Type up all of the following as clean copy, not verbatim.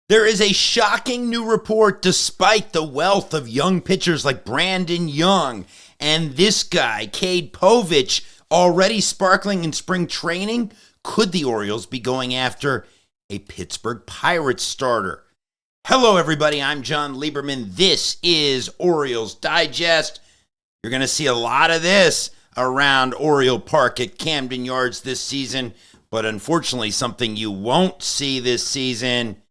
There is a shocking new report despite the wealth of young pitchers like Brandon Young and this guy, Cade Povich, already sparkling in spring training. Could the Orioles be going after a Pittsburgh Pirates starter? Hello, everybody. I'm Jon Leiberman. This is Orioles Digest. You're going to see a lot of this around Oriole Park at Camden Yards this season, but unfortunately, something you won't see this season: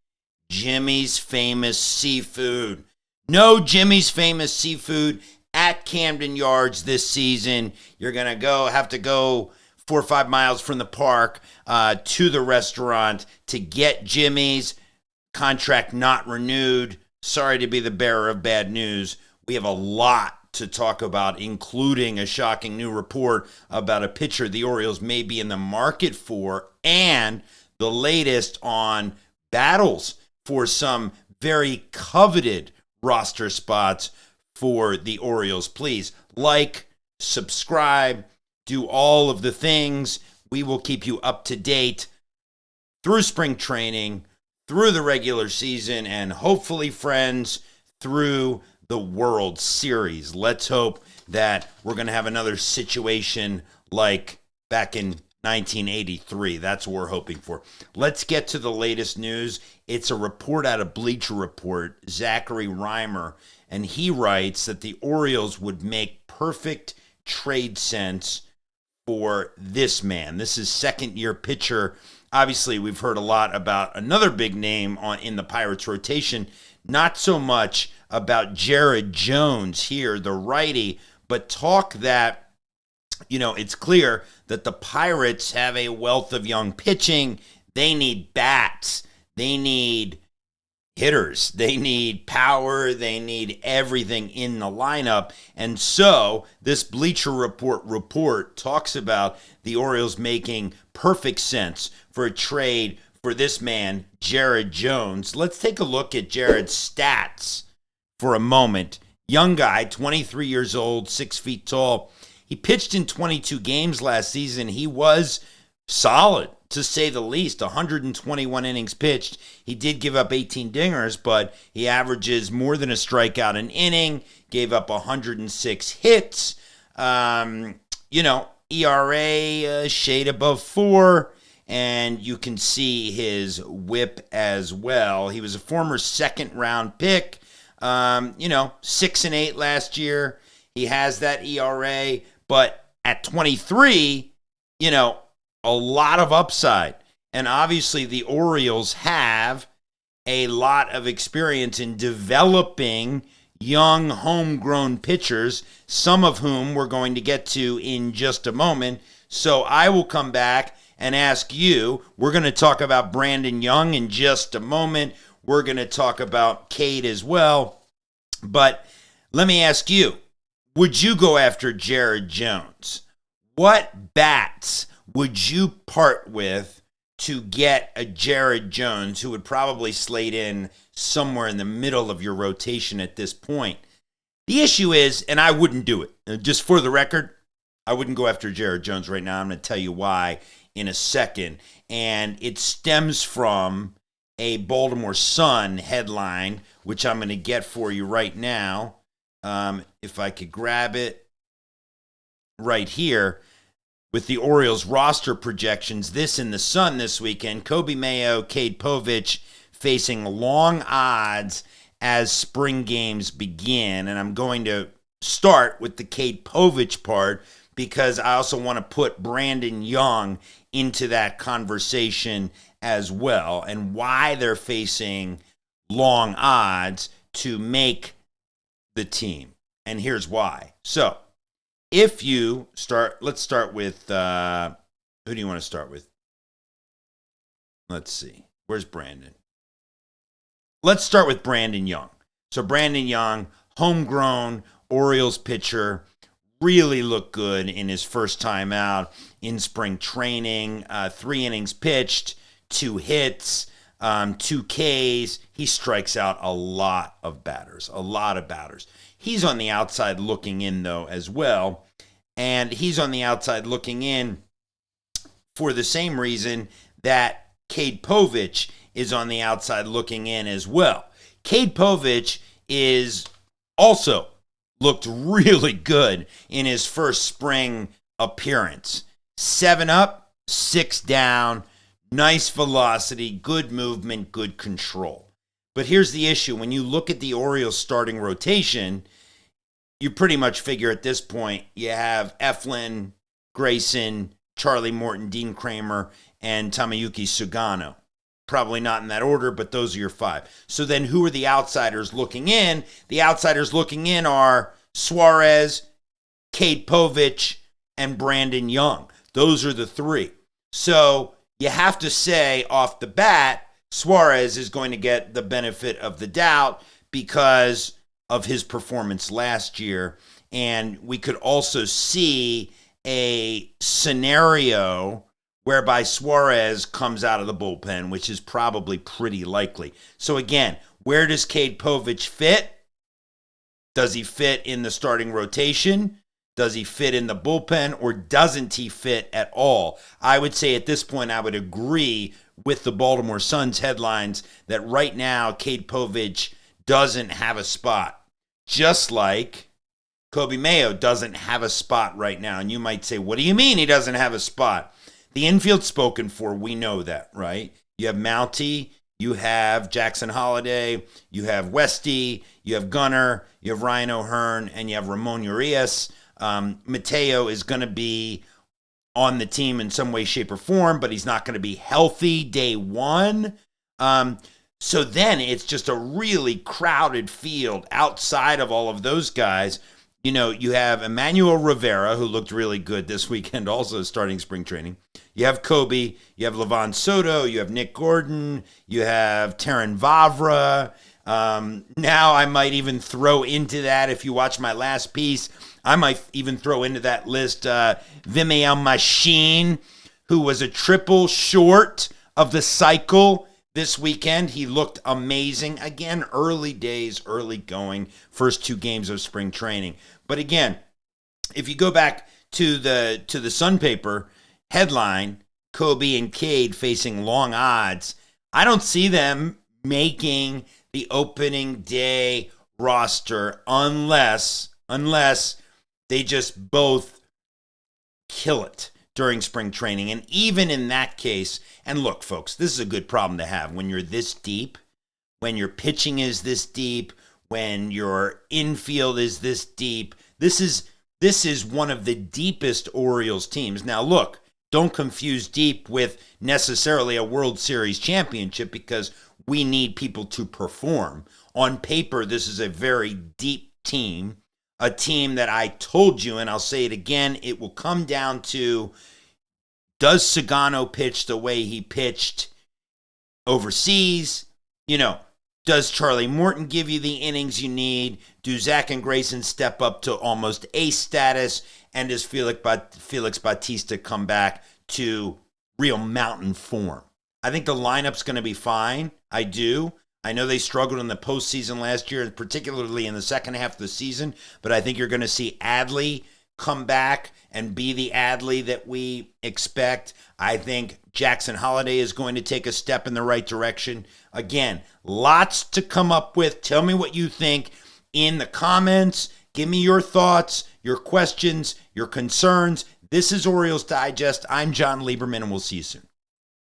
Jimmy's Famous Seafood. No Jimmy's Famous Seafood at Camden Yards this season. You're going to have to go 4 or 5 miles from the park to the restaurant to get Jimmy's. Contract not renewed. Sorry to be the bearer of bad news. We have a lot to talk about, including a shocking new report about a pitcher the Orioles may be in the market for, and the latest on battles for some very coveted roster spots for the Orioles. Please like, subscribe, do all of the things. We will keep you up to date through spring training, through the regular season, and hopefully, friends, through the World Series. Let's hope that we're going to have another situation like back in 1983. That's what we're hoping for. Let's get to the latest news. It's a report out of Bleacher Report, Zachary Reimer, and he writes that the Orioles would make perfect trade sense for this man. This is second-year pitcher. Obviously, we've heard a lot about another big name in the Pirates rotation. Not so much about Jared Jones here, the righty, but talk that, it's clear that the Pirates have a wealth of young pitching. They need bats. They need hitters. They need power. They need everything in the lineup. And so this Bleacher report talks about the Orioles making perfect sense for a trade for this man, Jared Jones. Let's take a look at Jared's stats for a moment. Young guy, 23 years old, 6 feet tall. He pitched in 22 games last season. He was solid, to say the least. 121 innings pitched. He did give up 18 dingers, but he averages more than a strikeout an inning, gave up 106 hits. ERA shade above 4, and you can see his whip as well. He was a former second-round pick, 6-8 last year. He has that ERA, but at 23, a lot of upside. And obviously the Orioles have a lot of experience in developing young homegrown pitchers, some of whom we're going to get to in just a moment. So I will come back and ask you. We're going to talk about Brandon Young in just a moment. We're going to talk about Cade as well. But let me ask you, would you go after Jared Jones? What bats would you part with to get a Jared Jones who would probably slate in somewhere in the middle of your rotation at this point? The issue is, and I wouldn't do it. Just for the record, I wouldn't go after Jared Jones right now. I'm going to tell you why in a second. And it stems from a Baltimore Sun headline, which I'm going to get for you right now. If I could grab it right here. With the Orioles roster projections, this in the Sun this weekend: Coby Mayo, Cade Povich facing long odds as spring games begin. And I'm going to start with the Cade Povich part because I also want to put Brandon Young into that conversation as well, and why they're facing long odds to make the team. And here's why. So, if you start, let's start with, who do you want to start with? Let's see. Where's Brandon? Let's start with Brandon Young. So Brandon Young, homegrown Orioles pitcher, really looked good in his first time out in spring training. 3 innings pitched, 2 hits, 2 Ks. He strikes out a lot of batters. He's on the outside looking in, though, as well. And he's on the outside looking in for the same reason that Cade Povich is on the outside looking in as well. Cade Povich is also looked really good in his first spring appearance. 7 up, 6 down, nice velocity, good movement, good control. But here's the issue. When you look at the Orioles starting rotation, you pretty much figure at this point you have Eflin, Grayson, Charlie Morton, Dean Kramer, and Tomoyuki Sugano. Probably not in that order, but those are your 5. So then who are the outsiders looking in? The outsiders looking in are Suarez, Cade Povich, and Brandon Young. Those are the 3. So you have to say off the bat, Suarez is going to get the benefit of the doubt because of his performance last year. And we could also see a scenario whereby Suarez comes out of the bullpen, which is probably pretty likely. So again, where does Cade Povich fit? Does he fit in the starting rotation? Does he fit in the bullpen, or doesn't he fit at all? I would say at this point, I would agree with the Baltimore Sun's headlines that right now, Cade Povich doesn't have a spot. Just like Kobe Mayo doesn't have a spot right now. And you might say, what do you mean he doesn't have a spot? The infield's spoken for, we know that, right? You have Mountie, you have Jackson Holliday, you have Westy, you have Gunnar, you have Ryan O'Hearn, and you have Ramon Urias. Mateo is going to be on the team in some way, shape, or form, but he's not going to be healthy day one. So then it's just a really crowded field outside of all of those guys. You know, you have Emmanuel Rivera, who looked really good this weekend, also starting spring training. You have Kobe, you have Levon Soto, you have Nick Gordon, you have Terran Vavra. Now I might even throw into that, if you watch my last piece, I might even throw into that list Vimeo Machine, who was a triple short of the cycle this weekend. He looked amazing. Again, early days, early going, first 2 games of spring training. But again, if you go back to the Sun paper headline, Kobe and Cade facing long odds, I don't see them making the opening day roster unless they just both kill it during spring training. And even in that case, and look, folks, this is a good problem to have when you're this deep, when your pitching is this deep, when your infield is this deep. This is one of the deepest Orioles teams. Now, look, don't confuse deep with necessarily a World Series championship, because we need people to perform. On paper, this is a very deep team, a team that I told you, and I'll say it again, it will come down to, does Sugano pitch the way he pitched overseas? You know, does Charlie Morton give you the innings you need? Do Zach and Grayson step up to almost ace status? And does Félix Bautista come back to real mountain form? I think the lineup's going to be fine. I do. I know they struggled in the postseason last year, particularly in the second half of the season, but I think you're going to see Adley come back and be the Adley that we expect. I think Jackson Holliday is going to take a step in the right direction. Again, lots to come up with. Tell me what you think in the comments. Give me your thoughts, your questions, your concerns. This is Orioles Digest. I'm Jon Leiberman, and we'll see you soon.